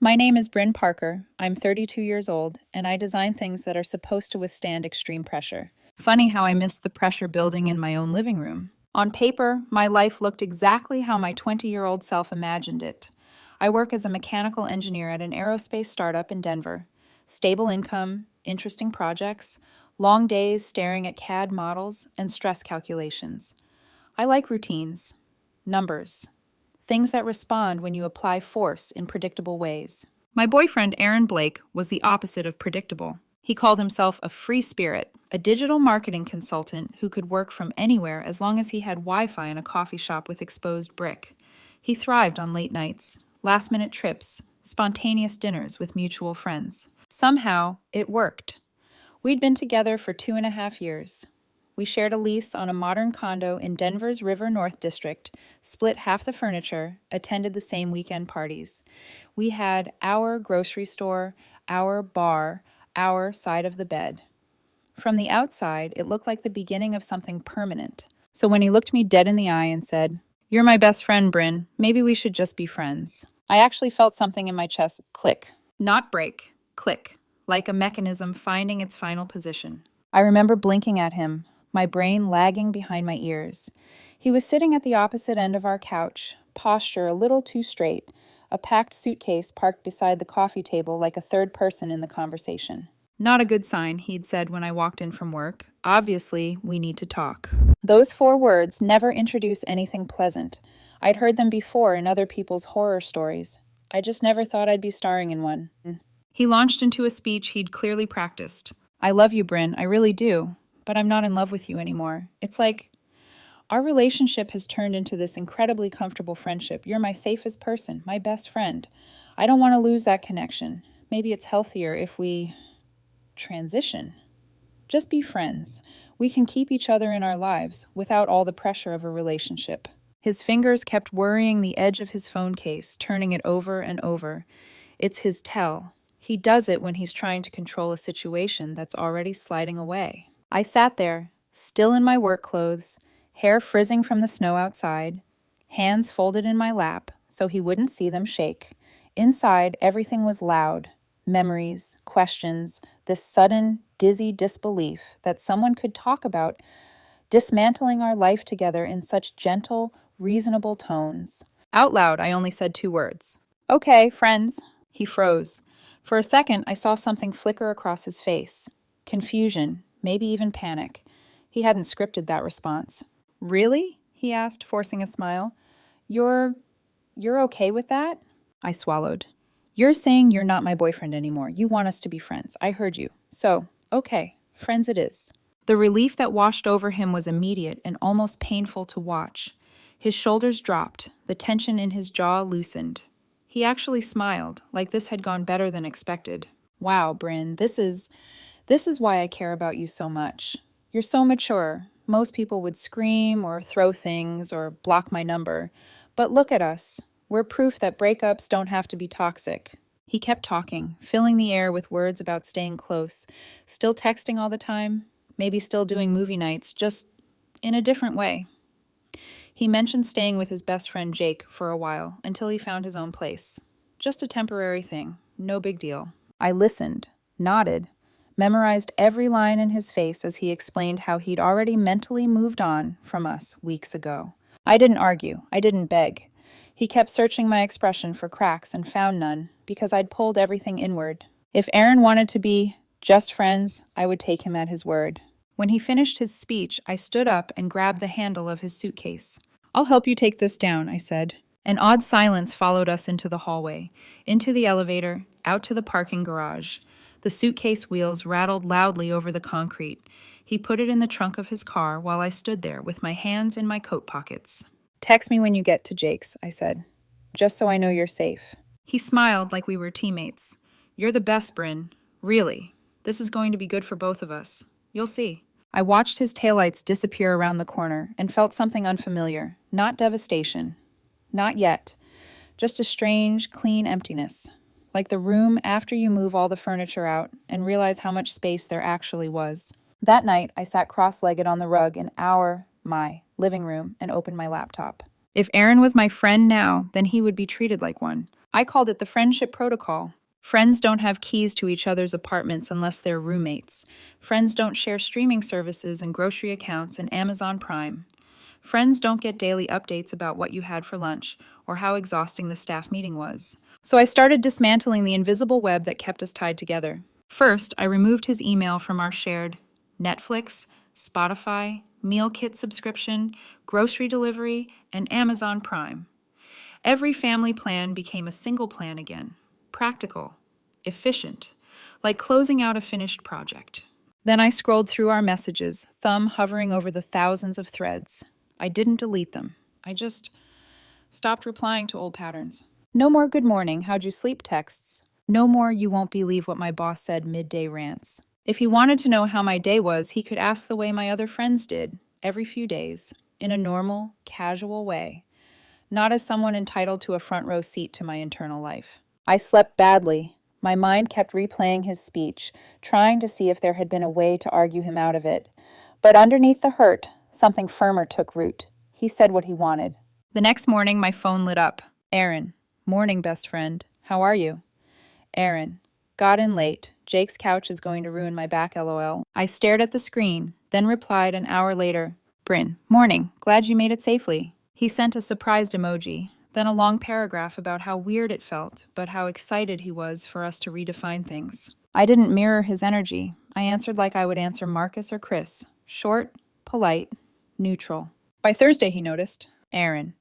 My name is Bryn Parker. I'm 32 years old, and I design things that are supposed to withstand extreme pressure. Funny how I missed the pressure building in my own living room. On paper, my life looked exactly how my 20-year-old self imagined it. I work as a mechanical engineer at an aerospace startup in Denver. Stable income, interesting projects, long days staring at CAD models, and stress calculations. I like routines, numbers, things that respond when you apply force in predictable ways. My boyfriend, Aaron Blake, was the opposite of predictable. He called himself a free spirit, a digital marketing consultant who could work from anywhere as long as he had Wi-Fi in a coffee shop with exposed brick. He thrived on late nights, last-minute trips, spontaneous dinners with mutual friends. Somehow, it worked. We'd been together for 2.5 years. We shared a lease on a modern condo in Denver's River North District, split half the furniture, attended the same weekend parties. We had our grocery store, our bar, our side of the bed. From the outside, it looked like the beginning of something permanent. So when he looked me dead in the eye and said, "You're my best friend, Bryn. Maybe we should just be friends," I actually felt something in my chest click. Not break, click, like a mechanism finding its final position. I remember blinking at him, my brain lagging behind my ears. He was sitting at the opposite end of our couch, posture a little too straight, a packed suitcase parked beside the coffee table like a third person in the conversation. "Not a good sign," he'd said when I walked in from work. "Obviously, we need to talk." Those 4 words never introduce anything pleasant. I'd heard them before in other people's horror stories. I just never thought I'd be starring in one. He launched into a speech he'd clearly practiced. "I love you, Bryn, I really do, but I'm not in love with you anymore. It's like our relationship has turned into this incredibly comfortable friendship. You're my safest person, my best friend. I don't want to lose that connection. Maybe it's healthier if we transition. Just be friends. We can keep each other in our lives without all the pressure of a relationship." His fingers kept worrying the edge of his phone case, turning it over and over. It's his tell. He does it when he's trying to control a situation that's already sliding away. I sat there, still in my work clothes, hair frizzing from the snow outside, hands folded in my lap so he wouldn't see them shake. Inside, everything was loud. Memories, questions, this sudden, dizzy disbelief that someone could talk about dismantling our life together in such gentle, reasonable tones. Out loud, I only said 2 words. "Okay, friends." He froze. For a second, I saw something flicker across his face. Confusion, maybe even panic. He hadn't scripted that response. "Really?" he asked, forcing a smile. You're okay with that?" I swallowed. "You're saying you're not my boyfriend anymore. You want us to be friends. I heard you. So, okay, friends it is." The relief that washed over him was immediate and almost painful to watch. His shoulders dropped, the tension in his jaw loosened. He actually smiled, like this had gone better than expected. "Wow, Bryn, this is why I care about you so much. You're so mature. Most people would scream or throw things or block my number. But look at us. We're proof that breakups don't have to be toxic." He kept talking, filling the air with words about staying close, still texting all the time, maybe still doing movie nights, just in a different way. He mentioned staying with his best friend Jake for a while until he found his own place. Just a temporary thing, no big deal. I listened, nodded, memorized every line in his face as he explained how he'd already mentally moved on from us weeks ago. I didn't argue, I didn't beg. He kept searching my expression for cracks and found none, because I'd pulled everything inward. If Aaron wanted to be just friends, I would take him at his word. When he finished his speech, I stood up and grabbed the handle of his suitcase. "I'll help you take this down," I said. An odd silence followed us into the hallway, into the elevator, out to the parking garage. The suitcase wheels rattled loudly over the concrete. He put it in the trunk of his car while I stood there with my hands in my coat pockets. "Text me when you get to Jake's," I said, "just so I know you're safe." He smiled like we were teammates. "You're the best, Bryn. Really. This is going to be good for both of us. You'll see." I watched his taillights disappear around the corner and felt something unfamiliar. Not devastation. Not yet. Just a strange, clean emptiness. Like the room after you move all the furniture out and realize how much space there actually was. That night, I sat cross-legged on the rug in my living room and opened my laptop. If Aaron was my friend now, then he would be treated like one. I called it the friendship protocol. Friends don't have keys to each other's apartments unless they're roommates. Friends don't share streaming services and grocery accounts and Amazon Prime. Friends don't get daily updates about what you had for lunch or how exhausting the staff meeting was. So I started dismantling the invisible web that kept us tied together. First, I removed his email from our shared Netflix, Spotify, meal kit subscription, grocery delivery, and Amazon Prime. Every family plan became a single plan again. Practical, efficient, like closing out a finished project. Then I scrolled through our messages, thumb hovering over the thousands of threads. I didn't delete them. I just stopped replying to old patterns. No more good morning, how'd you sleep texts. No more you won't believe what my boss said midday rants. If he wanted to know how my day was, he could ask the way my other friends did, every few days, in a normal, casual way, not as someone entitled to a front row seat to my internal life. I slept badly. My mind kept replaying his speech, trying to see if there had been a way to argue him out of it. But underneath the hurt, something firmer took root. He said what he wanted. The next morning, my phone lit up. Aaron. Morning, best friend. How are you? Aaron. Got in late. Jake's couch is going to ruin my back, lol. I stared at the screen, then replied an hour later. Bryn. Morning. Glad you made it safely. He sent a surprised emoji, then a long paragraph about how weird it felt, but how excited he was for us to redefine things. I didn't mirror his energy. I answered like I would answer Marcus or Chris. Short, polite, neutral. By Thursday, he noticed. Aaron.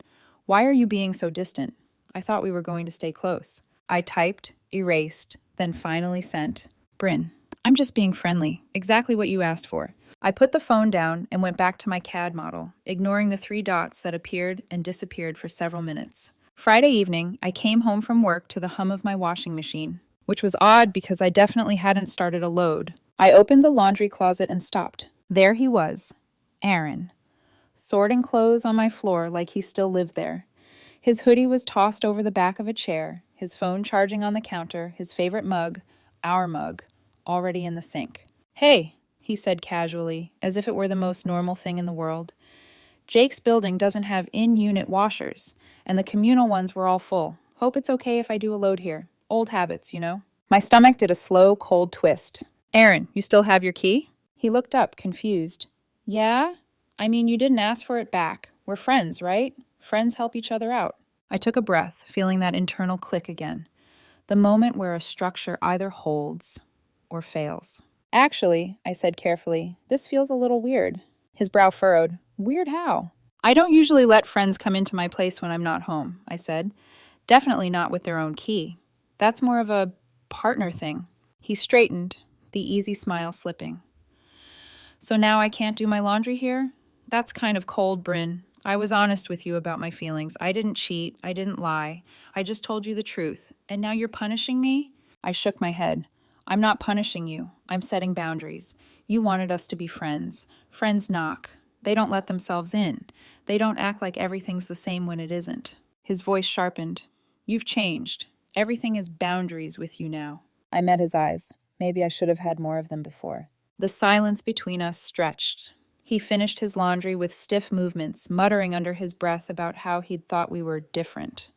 Why are you being so distant? I thought we were going to stay close. I typed, erased, then finally sent. Bryn. I'm just being friendly. Exactly what you asked for. I put the phone down and went back to my CAD model, ignoring the 3 dots that appeared and disappeared for several minutes. Friday evening, I came home from work to the hum of my washing machine, which was odd because I definitely hadn't started a load. I opened the laundry closet and stopped. There he was, Aaron, sorting clothes on my floor like he still lived there. His hoodie was tossed over the back of a chair, his phone charging on the counter, his favorite mug, our mug, already in the sink. Hey, he said casually, as if it were the most normal thing in the world. Jake's building doesn't have in-unit washers, and the communal ones were all full. Hope it's okay if I do a load here. Old habits, you know? My stomach did a slow, cold twist. Aaron, you still have your key? He looked up, confused. Yeah? I mean, you didn't ask for it back. We're friends, right? Friends help each other out. I took a breath, feeling that internal click again. The moment where a structure either holds or fails. Actually, I said carefully, this feels a little weird. His brow furrowed. Weird how? I don't usually let friends come into my place when I'm not home, I said. Definitely not with their own key. That's more of a partner thing. He straightened, the easy smile slipping. So now I can't do my laundry here? That's kind of cold, Bryn. I was honest with you about my feelings. I didn't cheat. I didn't lie. I just told you the truth. And now you're punishing me? I shook my head. I'm not punishing you. I'm setting boundaries. You wanted us to be friends. Friends knock. They don't let themselves in. They don't act like everything's the same when it isn't. His voice sharpened. You've changed. Everything is boundaries with you now. I met his eyes. Maybe I should have had more of them before. The silence between us stretched. He finished his laundry with stiff movements, muttering under his breath about how he'd thought we were different.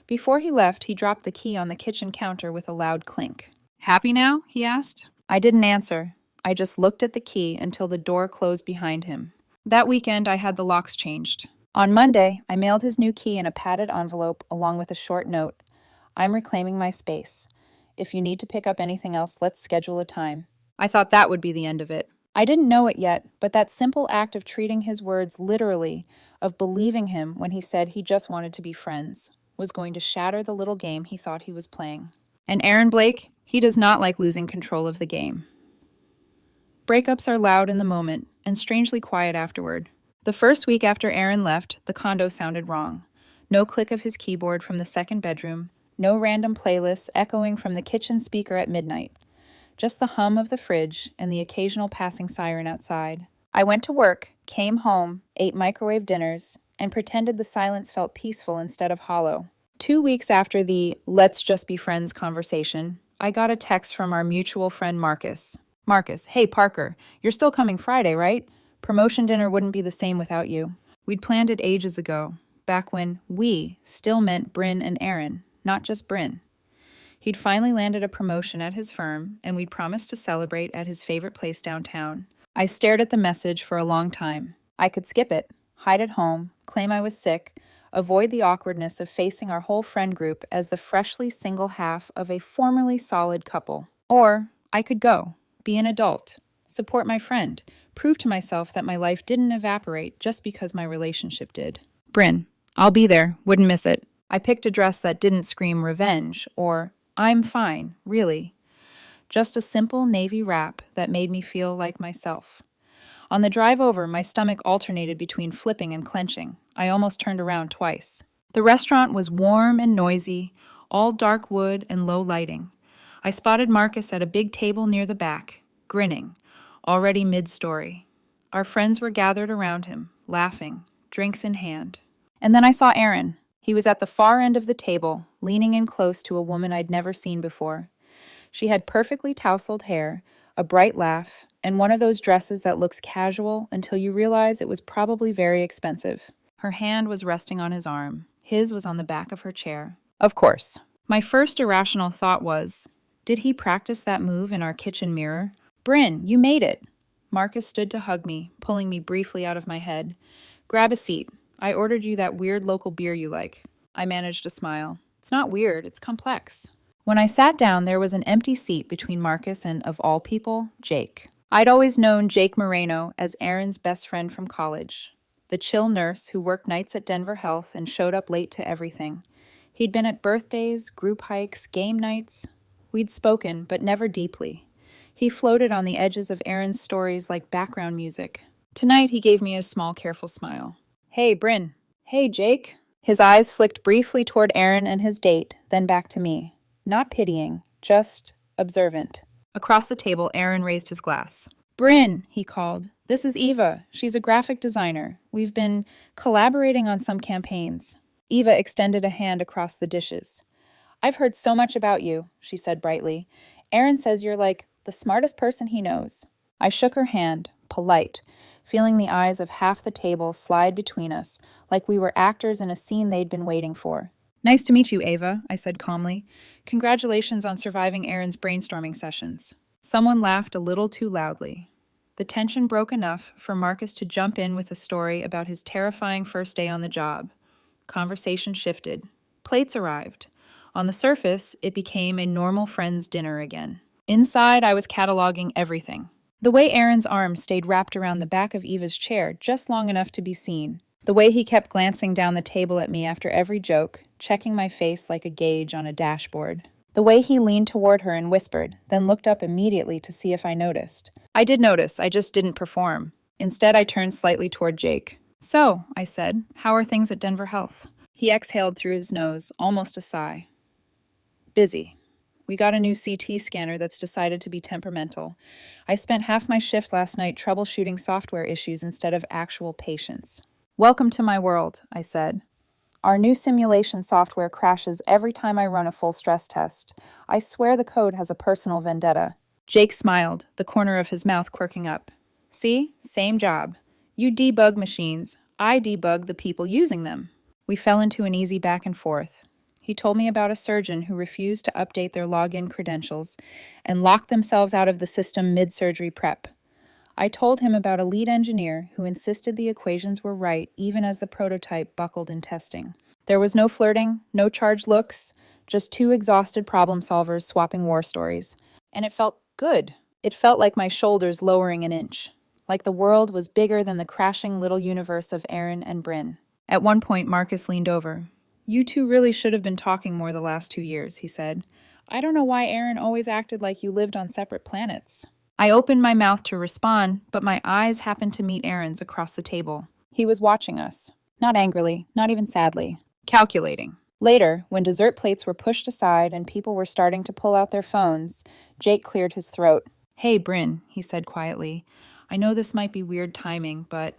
Before he left, he dropped the key on the kitchen counter with a loud clink. Happy now? He asked. I didn't answer. I just looked at the key until the door closed behind him. That weekend, I had the locks changed. On Monday, I mailed his new key in a padded envelope along with a short note. I'm reclaiming my space. If you need to pick up anything else, let's schedule a time. I thought that would be the end of it. I didn't know it yet, but that simple act of treating his words literally, of believing him when he said he just wanted to be friends, was going to shatter the little game he thought he was playing. And Aaron Blake, he does not like losing control of the game. Breakups are loud in the moment and strangely quiet afterward. The first week after Aaron left, the condo sounded wrong. No click of his keyboard from the second bedroom, no random playlists echoing from the kitchen speaker at midnight. Just the hum of the fridge and the occasional passing siren outside. I went to work, came home, ate microwave dinners, and pretended the silence felt peaceful instead of hollow. 2 weeks after the "let's just be friends" conversation, I got a text from our mutual friend Marcus. Marcus, hey Parker, you're still coming Friday, right? Promotion dinner wouldn't be the same without you. We'd planned it ages ago, back when we still meant Bryn and Aaron, not just Bryn. He'd finally landed a promotion at his firm, and we'd promised to celebrate at his favorite place downtown. I stared at the message for a long time. I could skip it, hide at home, claim I was sick, avoid the awkwardness of facing our whole friend group as the freshly single half of a formerly solid couple. Or I could go, be an adult, support my friend, prove to myself that my life didn't evaporate just because my relationship did. Bryn, I'll be there, wouldn't miss it. I picked a dress that didn't scream revenge or I'm fine, really. Just a simple navy wrap that made me feel like myself. On the drive over, my stomach alternated between flipping and clenching. I almost turned around twice. The restaurant was warm and noisy, all dark wood and low lighting. I spotted Marcus at a big table near the back, grinning, already mid-story. Our friends were gathered around him, laughing, drinks in hand. And then I saw Aaron. He was at the far end of the table, leaning in close to a woman I'd never seen before. She had perfectly tousled hair, a bright laugh, and one of those dresses that looks casual until you realize it was probably very expensive. Her hand was resting on his arm. His was on the back of her chair. Of course. My first irrational thought was, did he practice that move in our kitchen mirror? Bryn, you made it. Marcus stood to hug me, pulling me briefly out of my head. Grab a seat. I ordered you that weird local beer you like. I managed a smile. It's not weird, it's complex. When I sat down, there was an empty seat between Marcus and, of all people, Jake. I'd always known Jake Moreno as Aaron's best friend from college, the chill nurse who worked nights at Denver Health and showed up late to everything. He'd been at birthdays, group hikes, game nights. We'd spoken, but never deeply. He floated on the edges of Aaron's stories like background music. Tonight, he gave me a small, careful smile. Hey, Bryn. Hey, Jake. His eyes flicked briefly toward Aaron and his date, then back to me. Not pitying, just observant. Across the table, Aaron raised his glass. Bryn, he called. This is Eva. She's a graphic designer. We've been collaborating on some campaigns. Eva extended a hand across the dishes. I've heard so much about you, she said brightly. Aaron says you're like the smartest person he knows. I shook her hand, polite, feeling the eyes of half the table slide between us, like we were actors in a scene they'd been waiting for. Nice to meet you, Ava, I said calmly. Congratulations on surviving Aaron's brainstorming sessions. Someone laughed a little too loudly. The tension broke enough for Marcus to jump in with a story about his terrifying first day on the job. Conversation shifted. Plates arrived. On the surface, it became a normal friends' dinner again. Inside, I was cataloging everything. The way Aaron's arm stayed wrapped around the back of Eva's chair just long enough to be seen. The way he kept glancing down the table at me after every joke, checking my face like a gauge on a dashboard. The way he leaned toward her and whispered, then looked up immediately to see if I noticed. I did notice, I just didn't perform. Instead, I turned slightly toward Jake. So, I said, how are things at Denver Health? He exhaled through his nose, almost a sigh. Busy. We got a new CT scanner that's decided to be temperamental. I spent half my shift last night troubleshooting software issues instead of actual patients. Welcome to my world, I said. Our new simulation software crashes every time I run a full stress test. I swear the code has a personal vendetta. Jake smiled, the corner of his mouth quirking up. See? Same job. You debug machines. I debug the people using them. We fell into an easy back and forth. He told me about a surgeon who refused to update their login credentials and locked themselves out of the system mid-surgery prep. I told him about a lead engineer who insisted the equations were right even as the prototype buckled in testing. There was no flirting, no charged looks, just two exhausted problem solvers swapping war stories. And it felt good. It felt like my shoulders lowering an inch, like the world was bigger than the crashing little universe of Aaron and Bryn. At one point, Marcus leaned over. You two really should have been talking more the last 2 years, he said. I don't know why Aaron always acted like you lived on separate planets. I opened my mouth to respond, but my eyes happened to meet Aaron's across the table. He was watching us. Not angrily, not even sadly. Calculating. Later, when dessert plates were pushed aside and people were starting to pull out their phones, Jake cleared his throat. Hey, Bryn, he said quietly. I know this might be weird timing, but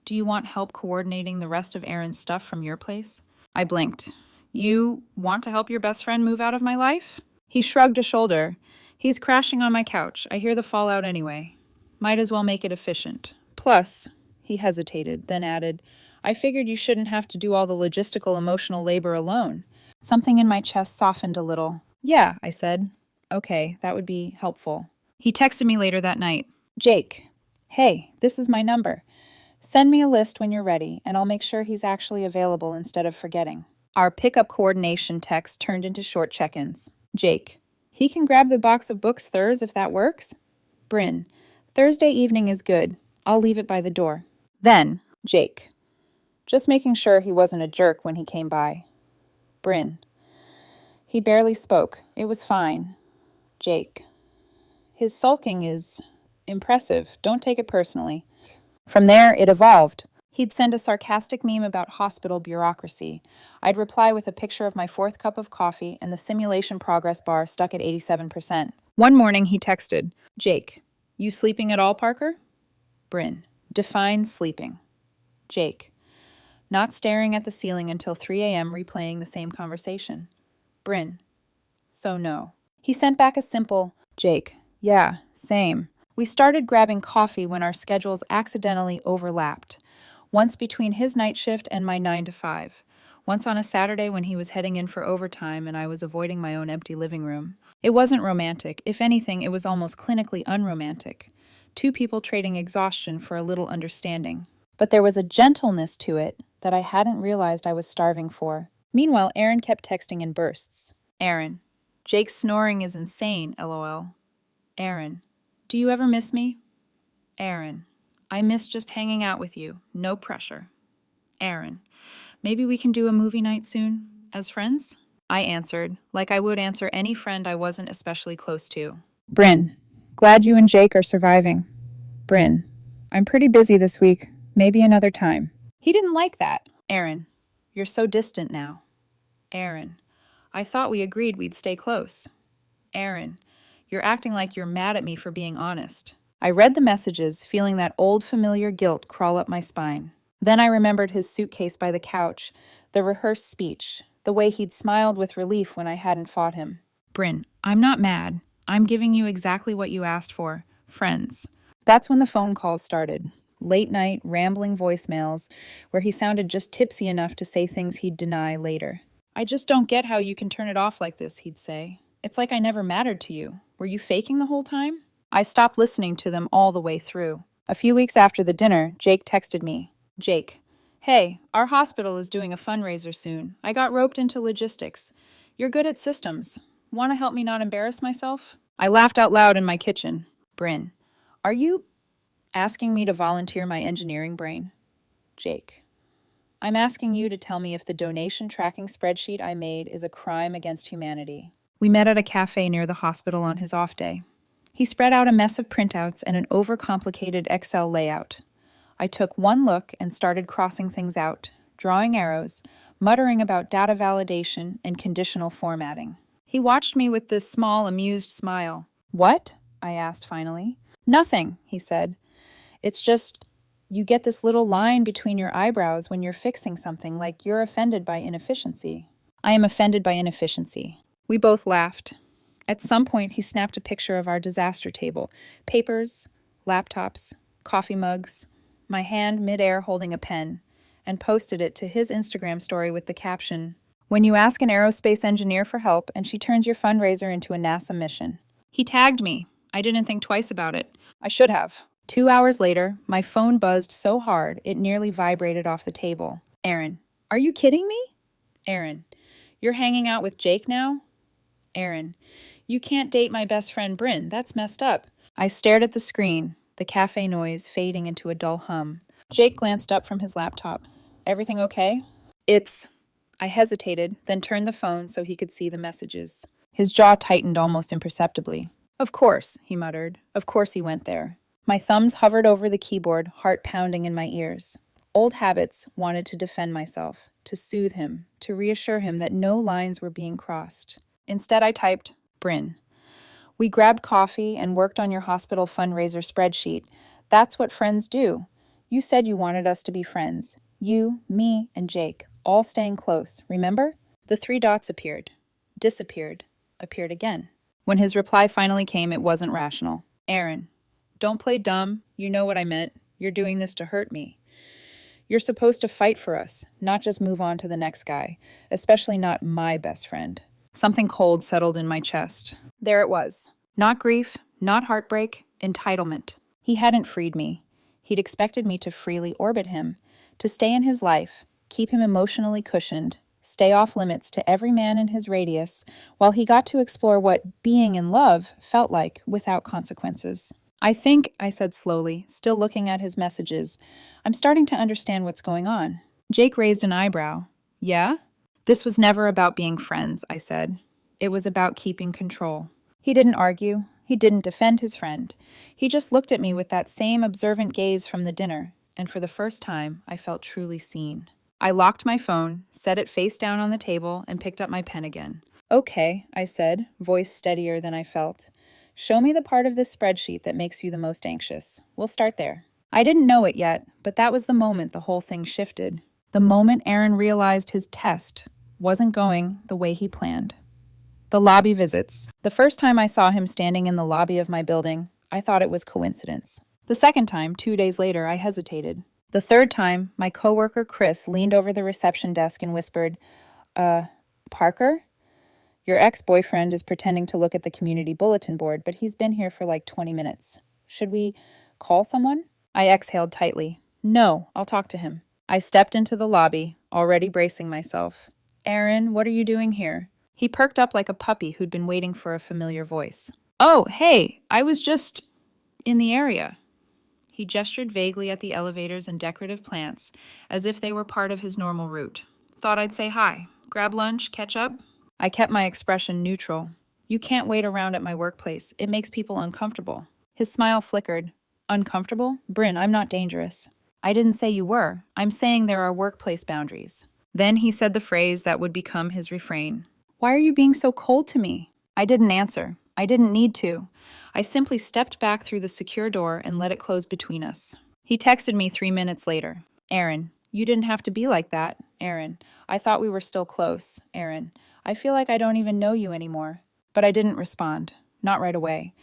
do you want help coordinating the rest of Aaron's stuff from your place? I blinked. You want to help your best friend move out of my life? He shrugged a shoulder. He's crashing on my couch. I hear the fallout anyway. Might as well make it efficient. Plus, he hesitated, then added, I figured you shouldn't have to do all the logistical, emotional labor alone. Something in my chest softened a little. Yeah, I said. Okay, that would be helpful. He texted me later that night. Jake, hey, this is my number. Send me a list when you're ready, and I'll make sure he's actually available instead of forgetting. Our pickup coordination text turned into short check-ins. Jake, he can grab the box of books Thurs if that works. Bryn, Thursday evening is good. I'll leave it by the door. Then, Jake, just making sure he wasn't a jerk when he came by. Bryn, he barely spoke. It was fine. Jake, his sulking is impressive. Don't take it personally. From there, it evolved. He'd send a sarcastic meme about hospital bureaucracy. I'd reply with a picture of my fourth cup of coffee and the simulation progress bar stuck at 87%. One morning, he texted, Jake, you sleeping at all, Parker? Bryn, define sleeping. Jake, not staring at the ceiling until 3 a.m. replaying the same conversation. Bryn, so no. He sent back a simple, Jake, yeah, same. We started grabbing coffee when our schedules accidentally overlapped. Once between his night shift and my 9 to 5. Once on a Saturday when he was heading in for overtime and I was avoiding my own empty living room. It wasn't romantic. If anything, it was almost clinically unromantic. Two people trading exhaustion for a little understanding. But there was a gentleness to it that I hadn't realized I was starving for. Meanwhile, Aaron kept texting in bursts. Aaron, Jake's snoring is insane, lol. Aaron, do you ever miss me? Aaron, I miss just hanging out with you. No pressure. Aaron, maybe we can do a movie night soon? As friends? I answered, like I would answer any friend I wasn't especially close to. Bryn, glad you and Jake are surviving. Bryn, I'm pretty busy this week. Maybe another time. He didn't like that. Aaron, you're so distant now. Aaron, I thought we agreed we'd stay close. Aaron, you're acting like you're mad at me for being honest. I read the messages, feeling that old familiar guilt crawl up my spine. Then I remembered his suitcase by the couch, the rehearsed speech, the way he'd smiled with relief when I hadn't fought him. Bryn, I'm not mad. I'm giving you exactly what you asked for. Friends. That's when the phone calls started. Late night, rambling voicemails, where he sounded just tipsy enough to say things he'd deny later. I just don't get how you can turn it off like this, he'd say. It's like I never mattered to you. Were you faking the whole time? I stopped listening to them all the way through. A few weeks after the dinner, Jake texted me. Jake, hey, our hospital is doing a fundraiser soon. I got roped into logistics. You're good at systems. Want to help me not embarrass myself? I laughed out loud in my kitchen. Bryn, are you asking me to volunteer my engineering brain? Jake, I'm asking you to tell me if the donation tracking spreadsheet I made is a crime against humanity. We met at a cafe near the hospital on his off day. He spread out a mess of printouts and an overcomplicated Excel layout. I took one look and started crossing things out, drawing arrows, muttering about data validation and conditional formatting. He watched me with this small, amused smile. What? I asked finally. Nothing, he said. It's just, you get this little line between your eyebrows when you're fixing something, like you're offended by inefficiency. I am offended by inefficiency. We both laughed. At some point, he snapped a picture of our disaster table. Papers, laptops, coffee mugs, my hand midair holding a pen, and posted it to his Instagram story with the caption, "When you ask an aerospace engineer for help and she turns your fundraiser into a NASA mission." He tagged me. I didn't think twice about it. I should have. 2 hours later, my phone buzzed so hard it nearly vibrated off the table. Aaron, are you kidding me? Aaron, you're hanging out with Jake now? Aaron, you can't date my best friend Bryn. That's messed up. I stared at the screen, the cafe noise fading into a dull hum. Jake glanced up from his laptop. Everything okay? I hesitated, then turned the phone so he could see the messages. His jaw tightened almost imperceptibly. Of course, he muttered. Of course he went there. My thumbs hovered over the keyboard, heart pounding in my ears. Old habits wanted to defend myself, to soothe him, to reassure him that no lines were being crossed. Instead, I typed, Bryn. We grabbed coffee and worked on your hospital fundraiser spreadsheet. That's what friends do. You said you wanted us to be friends. You, me, and Jake, all staying close, remember? The 3 dots appeared, disappeared, appeared again. When his reply finally came, it wasn't rational. Aaron, don't play dumb. You know what I meant. You're doing this to hurt me. You're supposed to fight for us, not just move on to the next guy, especially not my best friend. Something cold settled in my chest. There it was. Not grief, not heartbreak, entitlement. He hadn't freed me. He'd expected me to freely orbit him, to stay in his life, keep him emotionally cushioned, stay off limits to every man in his radius, while he got to explore what being in love felt like without consequences. I said slowly, still looking at his messages, I'm starting to understand what's going on. Jake raised an eyebrow. Yeah? This was never about being friends, I said. It was about keeping control. He didn't argue. He didn't defend his friend. He just looked at me with that same observant gaze from the dinner, and for the first time, I felt truly seen. I locked my phone, set it face down on the table, and picked up my pen again. Okay, I said, voice steadier than I felt. Show me the part of this spreadsheet that makes you the most anxious. We'll start there. I didn't know it yet, but that was the moment the whole thing shifted. The moment Aaron realized his test wasn't going the way he planned. The lobby visits. The first time I saw him standing in the lobby of my building, I thought it was coincidence. The second time, 2 days later, I hesitated. The third time, my coworker Chris leaned over the reception desk and whispered, Parker? Your ex-boyfriend is pretending to look at the community bulletin board, but he's been here for like 20 minutes. Should we call someone? I exhaled tightly. No, I'll talk to him. I stepped into the lobby, already bracing myself. Aaron, what are you doing here? He perked up like a puppy who'd been waiting for a familiar voice. Oh, hey, I was just in the area. He gestured vaguely at the elevators and decorative plants, as if they were part of his normal route. Thought I'd say hi. Grab lunch, catch up? I kept my expression neutral. You can't wait around at my workplace. It makes people uncomfortable. His smile flickered. Uncomfortable? Bryn, I'm not dangerous. I didn't say you were. I'm saying there are workplace boundaries. Then he said the phrase that would become his refrain. Why are you being so cold to me? I didn't answer. I didn't need to. I simply stepped back through the secure door and let it close between us. He texted me 3 minutes later. Aaron, you didn't have to be like that. Aaron, I thought we were still close. Aaron, I feel like I don't even know you anymore. But I didn't respond. Not right away.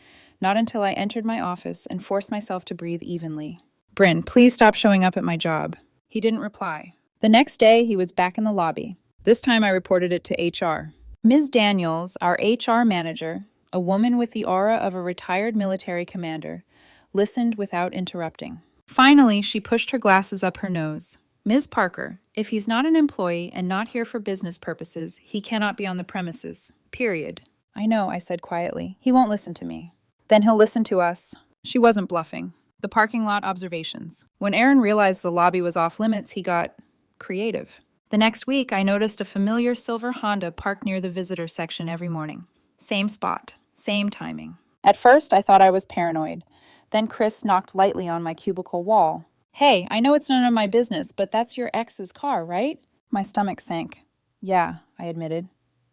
Not until I entered my office and forced myself to breathe evenly. Bryn, please stop showing up at my job. He didn't reply. The next day, he was back in the lobby. This time I reported it to HR. Ms. Daniels, our HR manager, a woman with the aura of a retired military commander, listened without interrupting. Finally, she pushed her glasses up her nose. Ms. Parker, if he's not an employee and not here for business purposes, he cannot be on the premises. Period. I know, I said quietly. He won't listen to me. Then he'll listen to us. She wasn't bluffing. The parking lot observations. When Aaron realized the lobby was off limits, he got creative. The next week, I noticed a familiar silver Honda parked near the visitor section every morning. Same spot, same timing. At first, I thought I was paranoid. Then Chris knocked lightly on my cubicle wall. Hey, I know it's none of my business, but that's your ex's car, right? My stomach sank. Yeah, I admitted.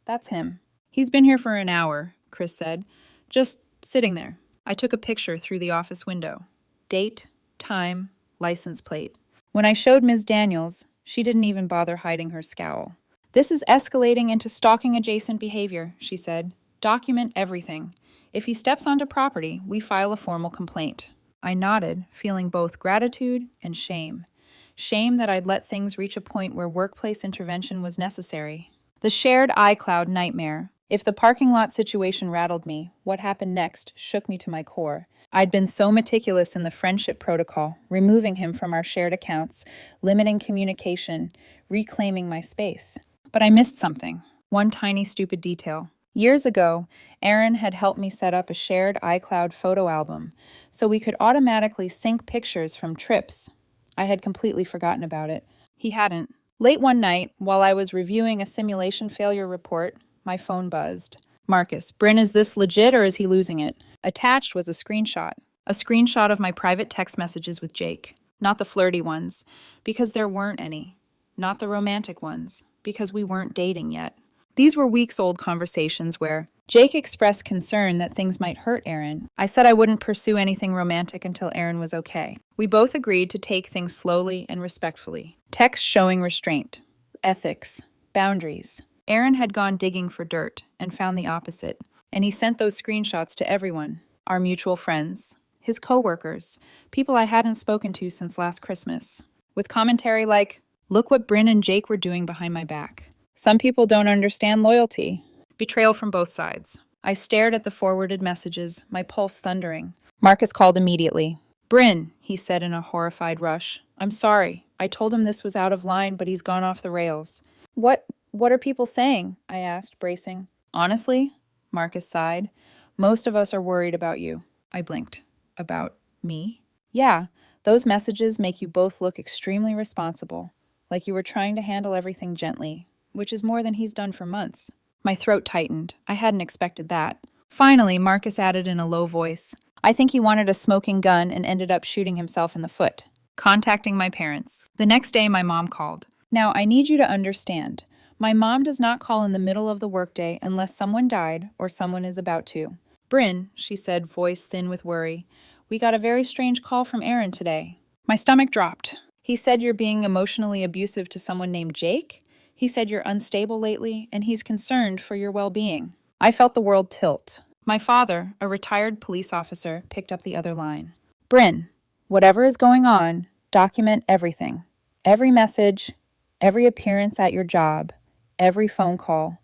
That's him. He's been here for an hour, Chris said. Just sitting there. I took a picture through the office window. Date, time, license plate. When I showed Ms. Daniels, she didn't even bother hiding her scowl. This is escalating into stalking-adjacent behavior, she said. Document everything. If he steps onto property, we file a formal complaint. I nodded, feeling both gratitude and shame. Shame that I'd let things reach a point where workplace intervention was necessary. The shared iCloud nightmare. If the parking lot situation rattled me, what happened next shook me to my core. I'd been so meticulous in the friendship protocol, removing him from our shared accounts, limiting communication, reclaiming my space. But I missed something. One tiny stupid detail. Years ago, Aaron had helped me set up a shared iCloud photo album so we could automatically sync pictures from trips. I had completely forgotten about it. He hadn't. Late one night, while I was reviewing a simulation failure report, my phone buzzed. Marcus, Bryn, is this legit or is he losing it? Attached was a screenshot. A screenshot of my private text messages with Jake. Not the flirty ones, because there weren't any. Not the romantic ones, because we weren't dating yet. These were weeks-old conversations where Jake expressed concern that things might hurt Aaron. I said I wouldn't pursue anything romantic until Aaron was okay. We both agreed to take things slowly and respectfully. Text showing restraint, ethics, boundaries. Aaron had gone digging for dirt and found the opposite, and he sent those screenshots to everyone. Our mutual friends, his coworkers, people I hadn't spoken to since last Christmas. with commentary like, "Look what Bryn and Jake were doing behind my back. Some people don't understand loyalty." Betrayal from both sides. I stared at the forwarded messages, my pulse thundering. Marcus called immediately. "Bryn," he said in a horrified rush. "I'm sorry. I told him this was out of line, but he's gone off the rails." What are people saying?" I asked, bracing. "Honestly," Marcus sighed, "most of us are worried about you." I blinked. About me? "Yeah, those messages make you both look extremely responsible, like you were trying to handle everything gently, which is more than he's done for months." My throat tightened. I hadn't expected that. Finally, Marcus added in a low voice, "I think he wanted a smoking gun and ended up shooting himself in the foot." Contacting my parents. The next day, my mom called. Now, I need you to understand. My mom does not call in the middle of the workday unless someone died or someone is about to. "Bryn," she said, voice thin with worry, "we got a very strange call from Aaron today." My stomach dropped. "He said you're being emotionally abusive to someone named Jake? He said you're unstable lately, and he's concerned for your well-being." I felt the world tilt. My father, a retired police officer, picked up the other line. "Bryn, whatever is going on, document everything. Every message, every appearance at your job, every phone call.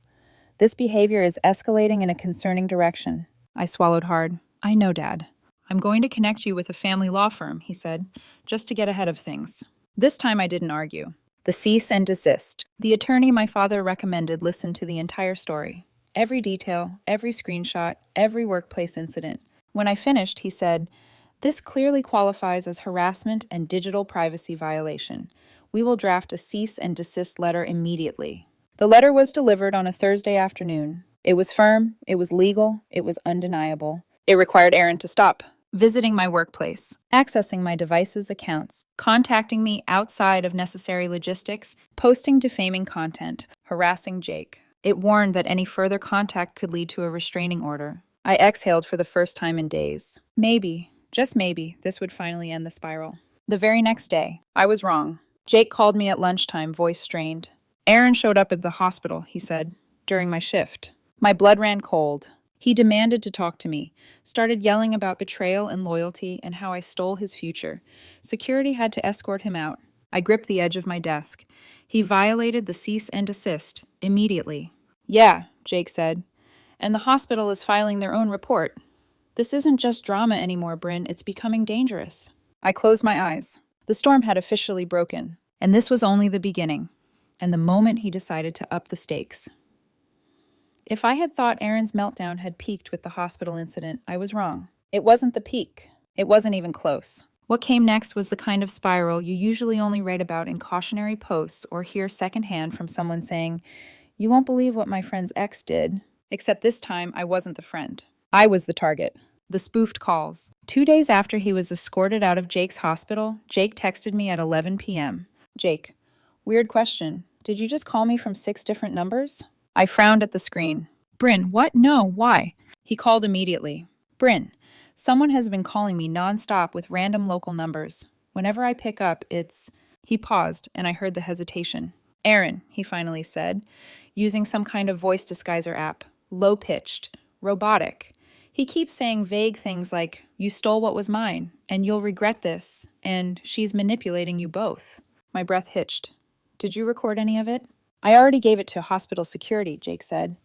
This behavior is escalating in a concerning direction." I swallowed hard. "I know, Dad. I'm going to connect you with a family law firm," he said, just to get ahead of things. This time I didn't argue. The cease and desist. The attorney my father recommended listened to the entire story. Every detail, every screenshot, every workplace incident. When I finished, he said, "This clearly qualifies as harassment and digital privacy violation. We will draft a cease and desist letter immediately." The letter was delivered on a Thursday afternoon. It was firm, it was legal, it was undeniable. It required Aaron to stop visiting my workplace, accessing my device's accounts, contacting me outside of necessary logistics, posting defaming content, harassing Jake. It warned that any further contact could lead to a restraining order. I exhaled for the first time in days. Maybe, just maybe, this would finally end the spiral. The very next day, I was wrong. Jake called me at lunchtime, voice strained. "Aaron showed up at the hospital," he said, during my shift. My blood ran cold. He demanded to talk to me, started yelling about betrayal and loyalty and how I stole his future. Security had to escort him out. I gripped the edge of my desk. He violated the cease and desist immediately. "Yeah," Jake said, "and the hospital is filing their own report. This isn't just drama anymore, Bryn. It's becoming dangerous." I closed my eyes. The storm had officially broken, and this was only the beginning, and the moment he decided to up the stakes. If I had thought Aaron's meltdown had peaked with the hospital incident, I was wrong. It wasn't the peak. It wasn't even close. What came next was the kind of spiral you usually only read about in cautionary posts or hear secondhand from someone saying, "You won't believe what my friend's ex did." Except this time, I wasn't the friend. I was the target. The spoofed calls. 2 days after he was escorted out of Jake's hospital, Jake texted me at 11 p.m. "Jake, weird question. Did you just call me from 6 different numbers?" I frowned at the screen. "Bryn, what? No, why?" He called immediately. "Bryn, someone has been calling me nonstop with random local numbers. Whenever I pick up, it's..." He paused, and I heard the hesitation. "Aaron," he finally said, using some kind of voice disguiser app. Low-pitched. Robotic. He keeps saying vague things like, "You stole what was mine, and you'll regret this," and "She's manipulating you both." My breath hitched. "Did you record any of it?" "I already gave it to hospital security," Jake said.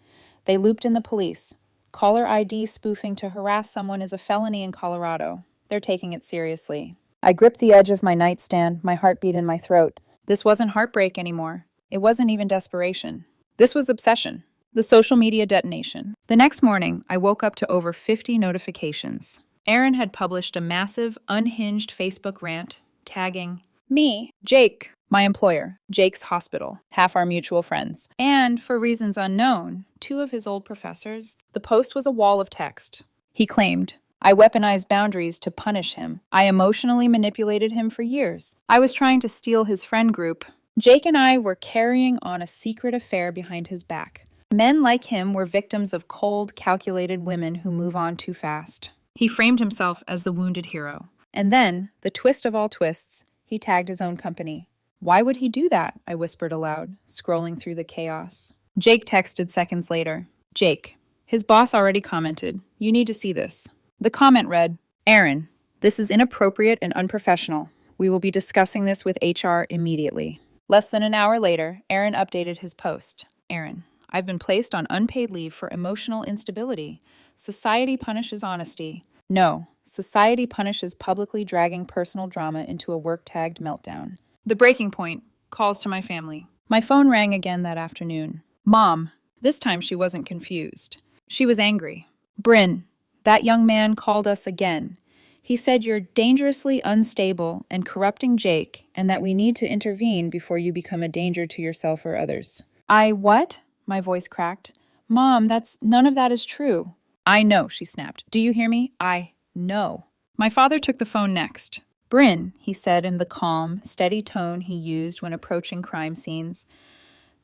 "They looped in the police. Caller ID spoofing to harass someone is a felony in Colorado. They're taking it seriously." I gripped the edge of my nightstand, my heartbeat in my throat. This wasn't heartbreak anymore. It wasn't even desperation. This was obsession. The social media detonation. The next morning, I woke up to over 50 notifications. Aaron had published a massive, unhinged Facebook rant, tagging me, Jake, my employer, Jake's hospital, half our mutual friends, and, for reasons unknown, 2 of his old professors. The post was a wall of text. He claimed, "I weaponized boundaries to punish him. I emotionally manipulated him for years. I was trying to steal his friend group. Jake and I were carrying on a secret affair behind his back. Men like him were victims of cold, calculated women who move on too fast." He framed himself as the wounded hero. And then, the twist of all twists, he tagged his own company. "Why would he do that?" I whispered aloud, scrolling through the chaos. Jake texted seconds later. "Jake." His boss already commented, "You need to see this." The comment read, "Aaron, this is inappropriate and unprofessional. We will be discussing this with HR immediately. Less than an hour later, Aaron updated his post. Aaron, I've been placed on unpaid leave for emotional instability. Society punishes honesty. No, society punishes publicly dragging personal drama into a work-tagged meltdown. The breaking point. Calls to my family. My phone rang again that afternoon. Mom. This time she wasn't confused. She was angry. Bryn, that young man called us again. He said you're dangerously unstable and corrupting Jake, and that we need to intervene before you become a danger to yourself or others. What? My voice cracked. Mom, none of that is true. I know, she snapped. Do you hear me? I know. My father took the phone next. Bryn, he said in the calm, steady tone he used when approaching crime scenes.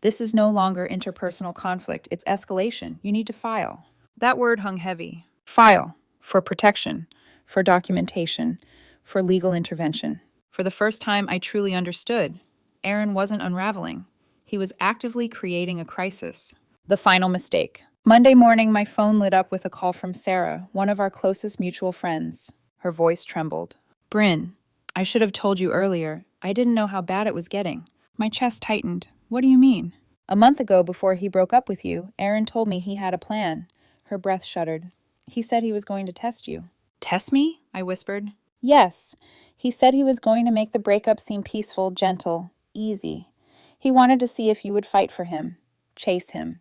This is no longer interpersonal conflict. It's escalation. You need to file. That word hung heavy. File. For protection. For documentation. For legal intervention. For the first time, I truly understood. Aaron wasn't unraveling. He was actively creating a crisis. The final mistake. Monday morning, my phone lit up with a call from Sarah, one of our closest mutual friends. Her voice trembled. Bryn, I should have told you earlier. I didn't know how bad it was getting. My chest tightened. What do you mean? A month ago, before he broke up with you, Aaron told me he had a plan. Her breath shuddered. He said he was going to test you. Test me? I whispered. Yes. He said he was going to make the breakup seem peaceful, gentle, easy. He wanted to see if you would fight for him, chase him,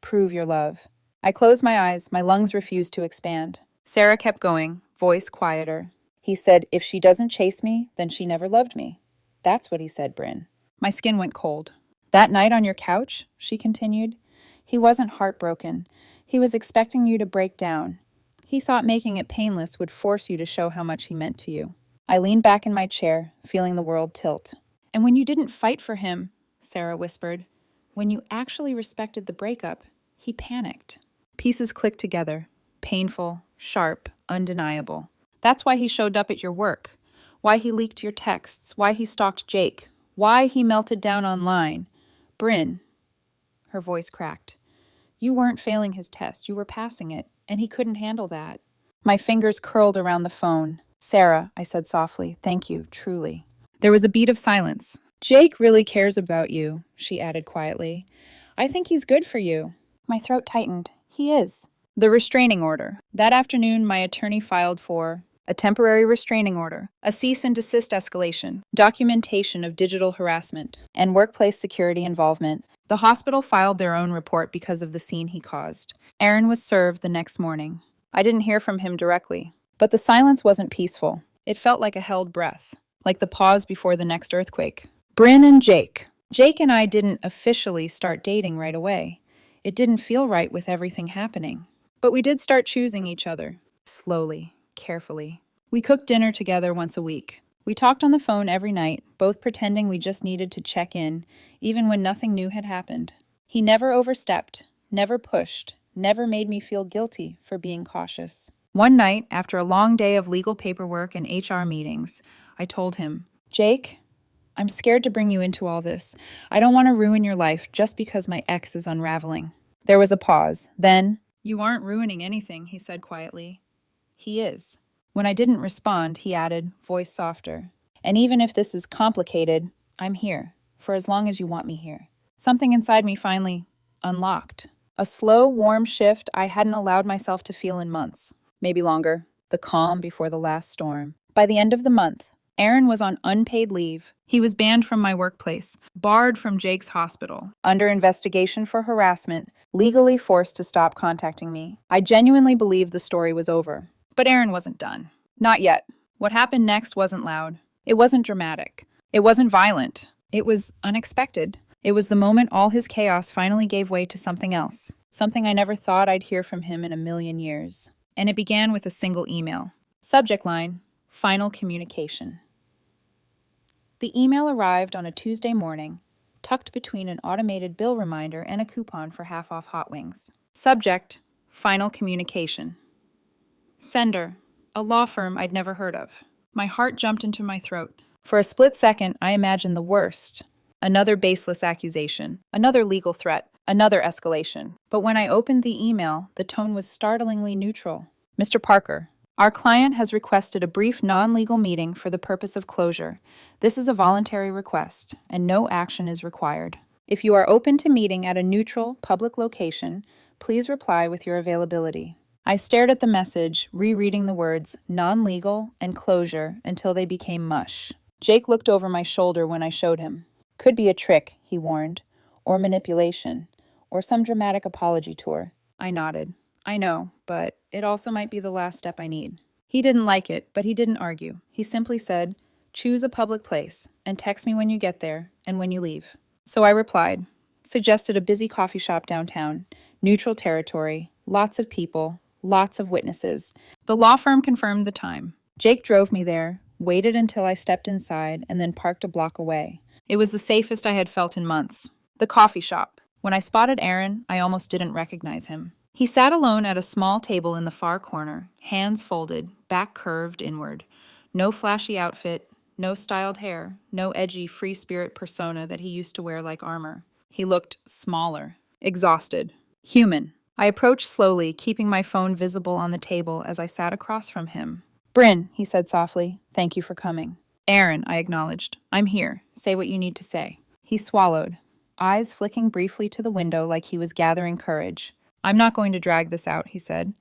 prove your love. I closed my eyes. My lungs refused to expand. Sarah kept going, voice quieter. He said, if she doesn't chase me, then she never loved me. That's what he said, Bryn. My skin went cold. That night on your couch, she continued, he wasn't heartbroken. He was expecting you to break down. He thought making it painless would force you to show how much he meant to you. I leaned back in my chair, feeling the world tilt. And when you didn't fight for him, Sarah whispered, when you actually respected the breakup, he panicked. Pieces clicked together. Painful, sharp, undeniable. That's why he showed up at your work. Why he leaked your texts. Why he stalked Jake. Why he melted down online. Bryn. Her voice cracked. You weren't failing his test. You were passing it. And he couldn't handle that. My fingers curled around the phone. Sarah, I said softly, thank you, truly. There was a beat of silence. Jake really cares about you, she added quietly. I think he's good for you. My throat tightened. He is. The restraining order. That afternoon, my attorney filed for a temporary restraining order, a cease and desist escalation, documentation of digital harassment, and workplace security involvement. The hospital filed their own report because of the scene he caused. Aaron was served the next morning. I didn't hear from him directly, but the silence wasn't peaceful. It felt like a held breath, like the pause before the next earthquake. Bryn and Jake. Jake and I didn't officially start dating right away. It didn't feel right with everything happening. But we did start choosing each other, slowly, carefully. We cooked dinner together once a week. We talked on the phone every night, both pretending we just needed to check in, even when nothing new had happened. He never overstepped, never pushed, never made me feel guilty for being cautious. One night, after a long day of legal paperwork and HR meetings, I told him, Jake, I'm scared to bring you into all this. I don't want to ruin your life just because my ex is unraveling. There was a pause. Then, you aren't ruining anything, he said quietly. He is. When I didn't respond, he added, voice softer. And even if this is complicated, I'm here, for as long as you want me here. Something inside me finally unlocked. A slow, warm shift I hadn't allowed myself to feel in months. Maybe longer. The calm before the last storm. By the end of the month, Aaron was on unpaid leave. He was banned from my workplace, barred from Jake's hospital, under investigation for harassment, legally forced to stop contacting me. I genuinely believed the story was over. But Aaron wasn't done. Not yet. What happened next wasn't loud. It wasn't dramatic. It wasn't violent. It was unexpected. It was the moment all his chaos finally gave way to something else. Something I never thought I'd hear from him in a million years. And it began with a single email. Subject line, final communication. The email arrived on a Tuesday morning, tucked between an automated bill reminder and a coupon for half off hot wings. Subject, final communication. Sender, a law firm I'd never heard of. My heart jumped into my throat. For a split second, I imagined the worst. Another baseless accusation, another legal threat, another escalation. But when I opened the email, the tone was startlingly neutral. Mr. Parker, Our client has requested a brief non-legal meeting for the purpose of closure. This is a voluntary request, and no action is required. If you are open to meeting at a neutral, public location, please reply with your availability. I stared at the message, rereading the words non-legal and closure until they became mush. Jake looked over my shoulder when I showed him. Could be a trick, he warned, or manipulation, or some dramatic apology tour. I nodded. I know, but it also might be the last step I need. He didn't like it, but he didn't argue. He simply said, choose a public place and text me when you get there and when you leave. So I replied, suggested a busy coffee shop downtown, neutral territory, lots of people, lots of witnesses. The law firm confirmed the time. Jake drove me there, waited until I stepped inside, and then parked a block away. It was the safest I had felt in months. The coffee shop. When I spotted Aaron, I almost didn't recognize him. He sat alone at a small table in the far corner, hands folded, back curved inward. No flashy outfit, no styled hair, no edgy free spirit persona that he used to wear like armor. He looked smaller, exhausted, human. I approached slowly, keeping my phone visible on the table as I sat across from him. Bryn, he said softly, thank you for coming. Aaron, I acknowledged. I'm here. Say what you need to say. He swallowed, eyes flicking briefly to the window like he was gathering courage. I'm not going to drag this out, he said.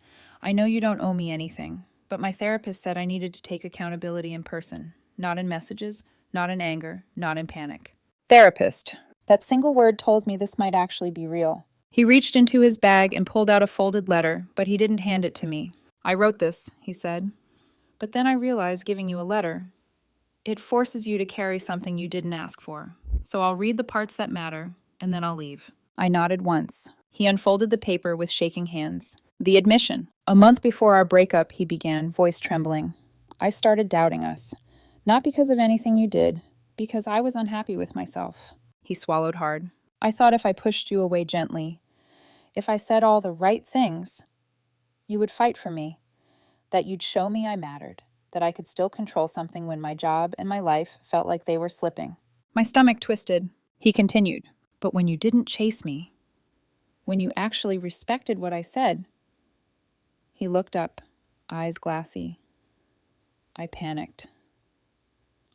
I know you don't owe me anything, but my therapist said I needed to take accountability in person, not in messages, not in anger, not in panic. Therapist. That single word told me this might actually be real. He reached into his bag and pulled out a folded letter, but he didn't hand it to me. I wrote this, he said. But then I realized giving you a letter, it forces you to carry something you didn't ask for. So I'll read the parts that matter, and then I'll leave. I nodded once. He unfolded the paper with shaking hands. The admission. A month before our breakup, he began, voice trembling. I started doubting us. Not because of anything you did, because I was unhappy with myself. He swallowed hard. I thought if I pushed you away gently, if I said all the right things, you would fight for me, that you'd show me I mattered, that I could still control something when my job and my life felt like they were slipping. My stomach twisted. He continued, but when you didn't chase me, when you actually respected what I said. He looked up, eyes glassy. I panicked.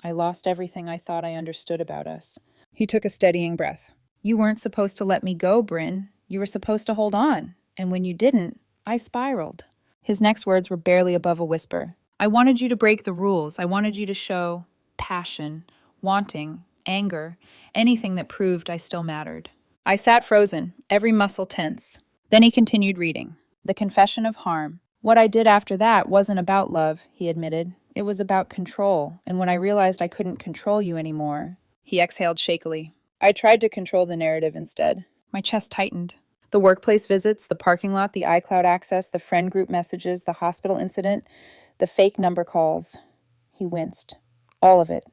I lost everything I thought I understood about us. He took a steadying breath. You weren't supposed to let me go, Bryn. You were supposed to hold on. And when you didn't, I spiraled. His next words were barely above a whisper. I wanted you to break the rules. I wanted you to show passion, wanting, anger, anything that proved I still mattered. I sat frozen, every muscle tense. Then he continued reading. The Confession of Harm. What I did after that wasn't about love, he admitted. It was about control, and when I realized I couldn't control you anymore, he exhaled shakily. I tried to control the narrative instead. My chest tightened. The workplace visits, the parking lot, the iCloud access, the friend group messages, the hospital incident, the fake number calls. He winced. All of it.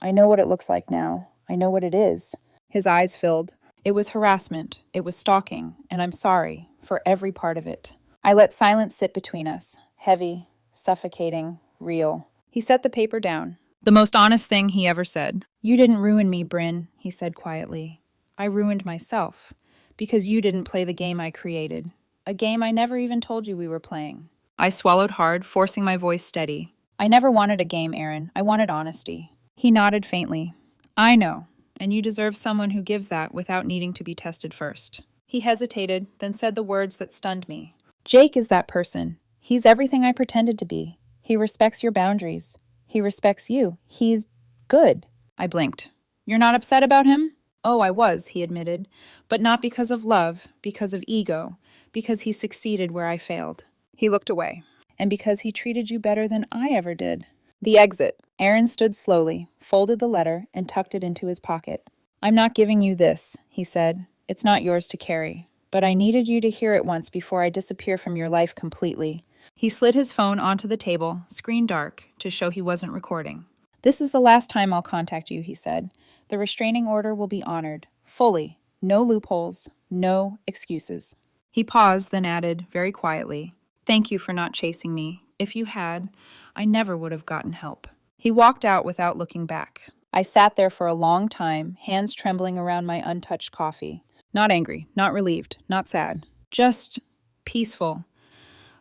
I know what it looks like now. I know what it is. His eyes filled. It was harassment, it was stalking, and I'm sorry for every part of it. I let silence sit between us, heavy, suffocating, real. He set the paper down. The most honest thing he ever said. You didn't ruin me, Bryn, he said quietly. I ruined myself, because you didn't play the game I created, a game I never even told you we were playing. I swallowed hard, forcing my voice steady. I never wanted a game, Aaron. I wanted honesty. He nodded faintly. I know. And you deserve someone who gives that without needing to be tested first. He hesitated, then said the words that stunned me. Jake is that person. He's everything I pretended to be. He respects your boundaries. He respects you. He's good. I blinked. You're not upset about him? Oh, I was, he admitted. But not because of love, because of ego, because he succeeded where I failed. He looked away. And because he treated you better than I ever did. The exit. Aaron stood slowly, folded the letter, and tucked it into his pocket. I'm not giving you this, he said. It's not yours to carry. But I needed you to hear it once before I disappear from your life completely. He slid his phone onto the table, screen dark, to show he wasn't recording. This is the last time I'll contact you, he said. The restraining order will be honored, fully. No loopholes, no excuses. He paused, then added, very quietly, thank you for not chasing me. If you had, I never would have gotten help. He walked out without looking back. I sat there for a long time, hands trembling around my untouched coffee. Not angry, not relieved, not sad. Just peaceful.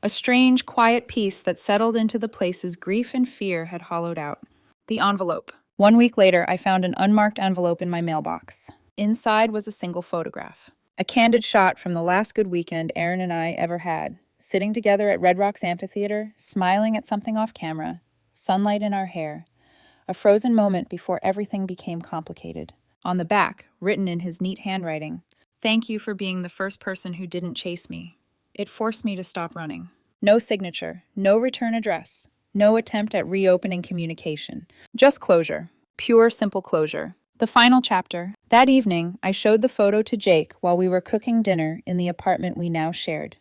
A strange, quiet peace that settled into the places grief and fear had hollowed out. The envelope. 1 week later, I found an unmarked envelope in my mailbox. Inside was a single photograph. A candid shot from the last good weekend Aaron and I ever had, sitting together at Red Rocks Amphitheater, smiling at something off camera, sunlight in our hair, a frozen moment before everything became complicated. On the back, written in his neat handwriting, "Thank you for being the first person who didn't chase me." It forced me to stop running. No signature, no return address, no attempt at reopening communication. Just closure. Pure, simple closure. The final chapter. That evening, I showed the photo to Jake while we were cooking dinner in the apartment we now shared.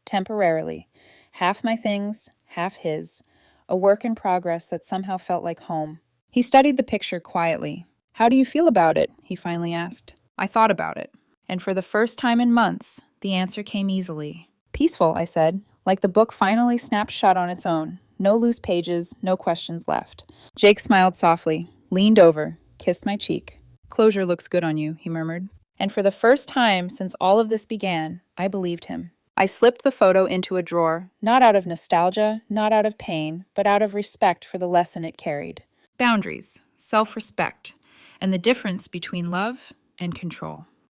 Temporarily. Half my things, half his. A work in progress that somehow felt like home. He studied the picture quietly. "How do you feel about it?" he finally asked. I thought about it. And for the first time in months, the answer came easily. "Peaceful," I said, like the book finally snapped shut on its own. No loose pages, no questions left. Jake smiled softly, leaned over, kissed my cheek. "Closure looks good on you," he murmured. And for the first time since all of this began, I believed him. I slipped the photo into a drawer, not out of nostalgia, not out of pain, but out of respect for the lesson it carried. Boundaries, self-respect, and the difference between love and control.